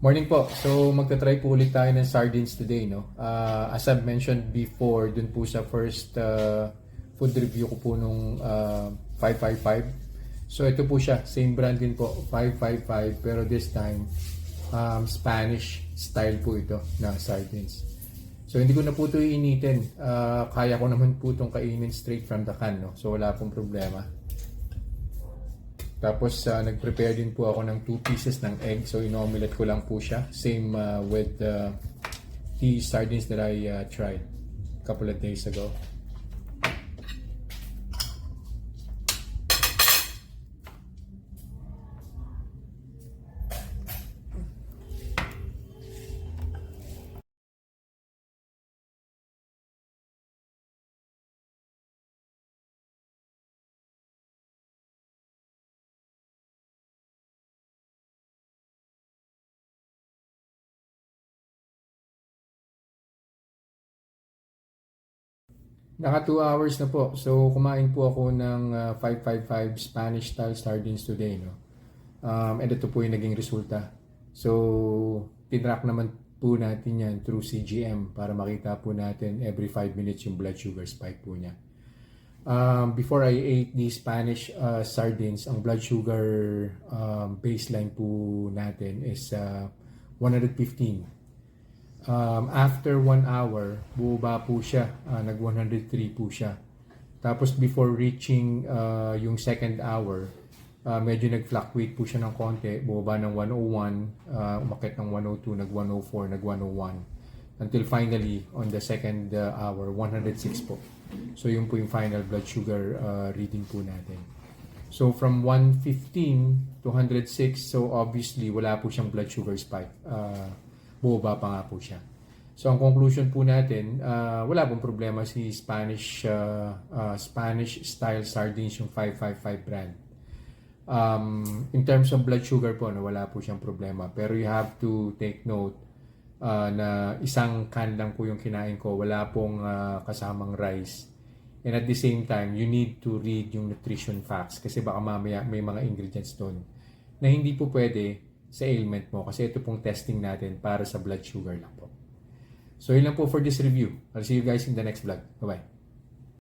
Morning po. So magta-try po ulit tayo ng sardines today, no? As I've mentioned before, dun po sa first food review ko po nung 555. So ito po siya, same brand din po, 555, pero this time Spanish style po ito na sardines. So hindi ko na po ito iinitin. Kaya ko naman po itong kainin straight from the can, no? So wala pong problema. Tapos nag-prepare din po ako ng 2 pieces ng egg. So inomelette ko lang po siya. Same with the sardines that I tried a couple of days ago. Naka 2 hours na po. So kumain po ako ng 555 Spanish style sardines today, no? And ito po yung naging resulta. So tinrack naman po natin yan through CGM para makita po natin every 5 minutes yung blood sugar spike po niya. Before I ate the Spanish sardines, ang blood sugar baseline po natin is 115. After 1 hour, bumaba po siya, nag 103 po siya. Tapos before reaching yung second hour, medyo nag-fluctuate po siya ng konti, bumaba ng 101, umakyat ng 102, nag 104, nag 101. Until finally, on the second hour, 106 po. So yun po yung final blood sugar reading po natin. So from 115 to 106, so obviously wala po siyang blood sugar spike. Bumaba pa nga po siya. So ang conclusion po natin, wala pong problema si Spanish style sardines yung 555 brand. In terms of blood sugar po, no, wala po siyang problema. Pero you have to take note na isang can lang po yung kinain ko, wala pong kasamang rice. And at the same time, you need to read yung nutrition facts kasi baka mamaya may mga ingredients doon na hindi po pwede sa ailment mo kasi ito pong testing natin para sa blood sugar lang po. So yun lang po for this review. I'll see you guys in the next vlog. Bye-bye.